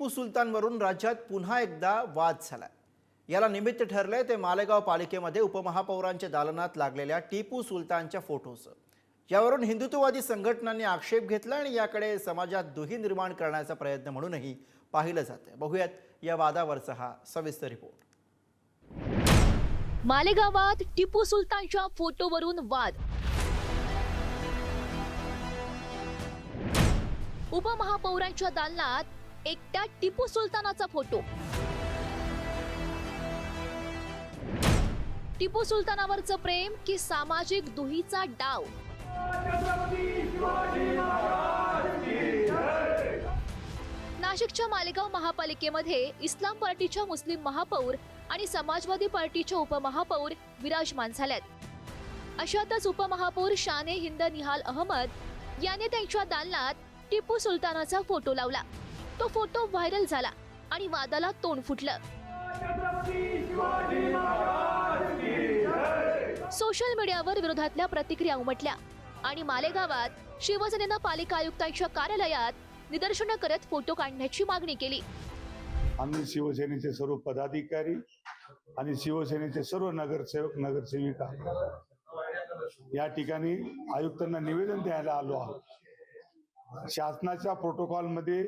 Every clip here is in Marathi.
टिपू सुलतानवरून राज्यात पुन्हा एकदा वाद झाला। याला निमित्त ठरले ते मालेगाव पालिकेमध्ये उपमहापौरांच्या दालनात लागलेल्या टिपू सुलतानच्या फोटोचं। यावरून हिंदुत्ववादी संघटनांनी आक्षेप घेतला आणि याकडे समाजात दुही निर्माण करण्याचा प्रयत्न म्हणूनही पाहिलं जाते। बघूयात या वादावरचा हा सविस्तर रिपोर्ट। मालेगावात टिपू सुलतानच्या फोटोवरून वाद। उपमहापौरांच्या दालनात एकट्या टिपू सुलतानाचा फोटो। टिपू सुलतानावरचं प्रेम की सामाजिक दुहीचा डाव? नाशिकच्या मालेगाव महापालिकेमध्ये इस्लाम पार्टीच्या मुस्लिम महापौर आणि समाजवादी पार्टीच्या उपमहापौर विराजमान झाल्यात। अशातच उपमहापौर शाने हिंद निहाल अहमद याने त्यांच्या दालनात टिपू सुलतानाचा फोटो लावला। तो फोटो व्हायरल झाला आणि वादाला तोंड फुटलं। सोशल मीडियावर विरोधातल्या प्रतिक्रिया उमटल्या आणि मालेगावात शिवसेनेनं पालिका आयुक्तांच्या कार्यालयात निदर्शनं करत फोटो काढण्याची मागणी केली। आम्ही शिवसेनेचे सर्व पदाधिकारी आणि शिवसेनेचे सर्व नगरसेवक नगरसेविका या ठिकाणी आयुक्तांना निवेदन द्यायला आलो आहोत। शासनाच्या प्रोटोकॉल मध्ये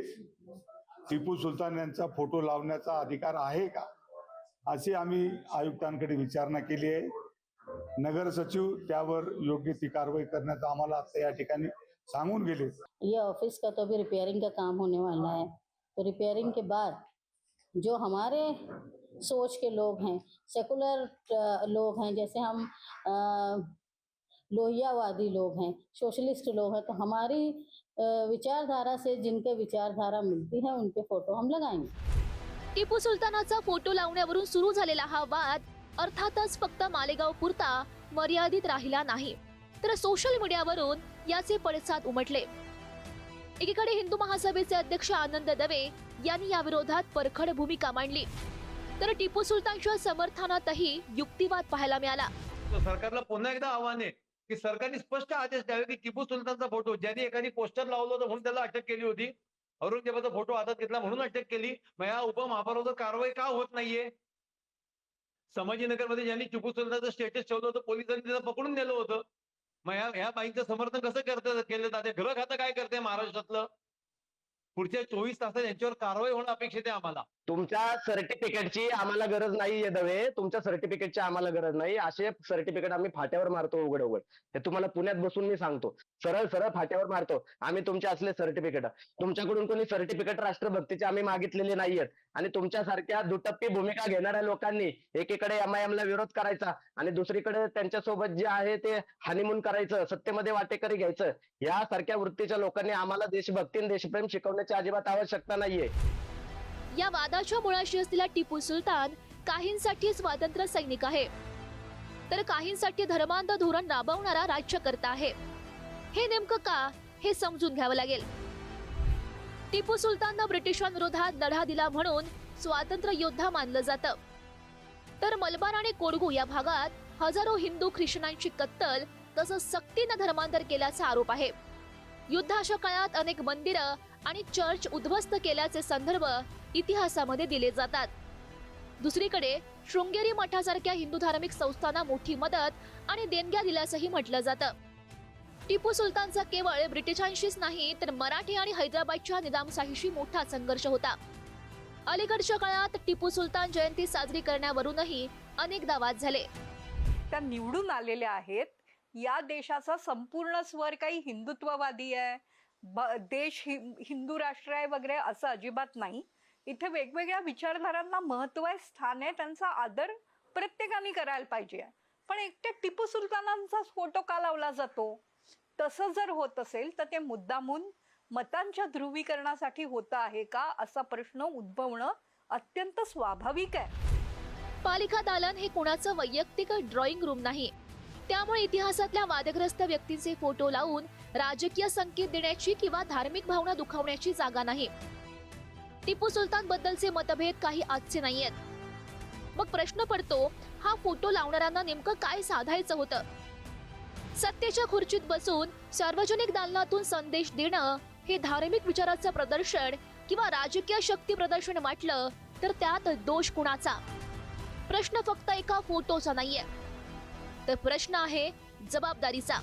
टिपू सुलतान यांचा फोटो लावण्याचा अधिकार आहे का, अशी आम्ही आयुक्तांकडे विचारणा केली आहे। नगर सचिव त्यावर योग्य ती कारवाई करण्याचा आम्हाला आता या ठिकाणी सांगून गेले। ये ऑफिस का तो अभी रिपेयरिंग का काम होने वाला है, तो रिपेयरिंग के बाद जो हमारे सोच के लोग हैं, सेकुलर लोग हैं, जैसे हम लोहियावादी लोग हैं, सोशलिस्ट लोग हैं, तो हमारी विचारधारा से जिनके विचारधारा मिलती है उनके फोटो हम लगाएंगे। टिपू सुलतानाचा फोटो लावण्यावरून सुरू झालेला हा वाद अर्थातच फक्त मालेगाव पुरता मर्यादित राहिला नाही, तर सोशल मीडियावरून याचे पडसाद उमटले। एकीकडे हिंदू महासभेचे अध्यक्ष आनंद दवे यांनी या विरोधात परखड भूमिका मांडली, तर टिपू सुलतानच्या समर्थनातही युक्तिवाद पाहायला मिळाला। सरकारला पुन्हा एकदा आव्हान आहे की सरकारने स्पष्ट आदेश द्यावे की टिपू सुलतानचा फोटो ज्यांनी एखादी पोस्टर लावलं होतं म्हणून त्याला अटक केली होती, औरंगजेबाचा फोटो हातात घेतला म्हणून अटक केली, मग या उपमहापौरावर कारवाई का होत नाहीये? संभाजीनगरमध्ये ज्यांनी टिपू सुलतानचं स्टेटस ठेवलं होतं पोलिसांनी त्याला पकडून नेलं होतं, मग ह्या बाईंचं समर्थन कसं केलं जाते? गृह खातं काय करते महाराष्ट्रातलं? पुढच्या 24 तासात यांच्यावर कारवाई होणं अपेक्षित आहे आम्हाला। तुमच्या सर्टिफिकेटची आम्हाला गरज नाहीये दवे, तुमच्या सर्टिफिकेटची आम्हाला गरज नाही। असे सर्टिफिकेट आम्ही फाट्यावर मारतो उघड उघड, हे तुम्हाला पुण्यात बसून मी सांगतो। सरळ सरळ फाट्यावर मारतो आम्ही तुमचे असले सर्टिफिकेट। तुमच्याकडून कोणी सर्टिफिकेट राष्ट्रभक्तीचे आम्ही मागितलेले नाहीयेत आणि तुमच्यासारख्या दुटप्पी भूमिका घेणाऱ्या लोकांनी एकीकडे MIM ला विरोध करायचा आणि दुसरीकडे त्यांच्यासोबत जे आहे ते हनीमून करायचं, सत्तेमध्ये वाटेकरी घ्यायचं, यासारख्या वृत्तीच्या लोकांनी आम्हाला देशभक्ती आणि देशप्रेम शिकवण्याची अजिबात आवश्यकता नाहीये। या वादाच्या मुळाशी असलेला टिपू सुलतान काहींसाठी स्वातंत्र्य सैनिक आहे, तर काहींसाठी धर्मांध धोरण राबवणारा राज्यकर्ता आहे। हे नेमकं का, हे समजून घ्यावं लागेल। टिपू सुलताननं ब्रिटिशांविरोधात लढा दिला म्हणून स्वातंत्र्य योद्धा मानलं जातं, तर मलबार आणि कोडगू या भागात हजारो हिंदू ख्रिश्चनांची कत्तल तसंच सक्तीनं धर्मांतर केल्याचा आरोप आहे। युद्धाच्या काळात अनेक मंदिरं आणि चर्च उद्ध्वस्त केल्याचे संदर्भ इतिहासामध्ये दिले जातात। दुसरीकडे शृंगेरी मठासारख्या हिंदू धार्मिक संस्थांना मोठी मदत आणि देणग्या दिल्याचंही म्हटलं जातं। टिपू सुलतानचा केवळ ब्रिटिशांशीच नाही तर मराठी आणि हैदराबादच्या निजामशाहीशी मोठा संघर्ष होता। अलीकडच्या काळात टिपू सुलतान जयंती साजरी करण्यावरूनही अनेकदा वाद झाले। त्या निवडून आलेल्या आहेत, या देशाचा संपूर्ण स्वर काही हिंदुत्ववादी आहे, देश हिंदू राष्ट्र आहे वगैरे असं अजिबात नाही। इथे वेगवेगळ्या विचारधारांना महत्व आहे, स्थान आहे, त्यांचा आदर प्रत्येकाने करायला पाहिजे। पण एकट्या टिपू सुलतानांचा फोटो का लावला जातो? तसं जर होत असेल तर ते मुद्दामून मतांच्या ध्रुवीकरणासाठी होत आहे का, असा प्रश्न उद्भवणं अत्यंत स्वाभाविक आहे। पालिका दालन हे कोणाचं वैयक्तिक ड्रॉइंग रूम नाही, त्यामुळे इतिहासातल्या वादग्रस्त व्यक्तींचे फोटो लावून राजकीय संकेत देण्याची किंवा धार्मिक भावना दुखावण्याची जागा नाही। टिपू सुलतान बद्दलचे मतभेद काही आजचे नाहीयेत। मग प्रश्न पडतो, हा फोटो लावणाऱ्यांना नेमकं काय साधायचं होतं? सत्तेच्या खुर्चीत बसून सार्वजनिक दालनातून संदेश देणं हे धार्मिक विचाराचं प्रदर्शन किंवा राजकीय शक्ती प्रदर्शन म्हटलं तर त्यात दोष कुणाचा? प्रश्न फक्त एका फोटोचा नाहीये, तर प्रश्न आहे जबाबदारीचा,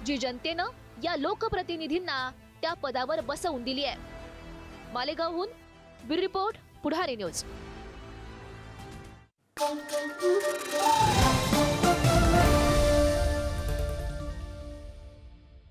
जी जनतेनं या लोकप्रतिनिधींना त्या पदावर बसवून दिली आहे. मालेगावहून ब्युरो रिपोर्ट, पुढारी न्यूज.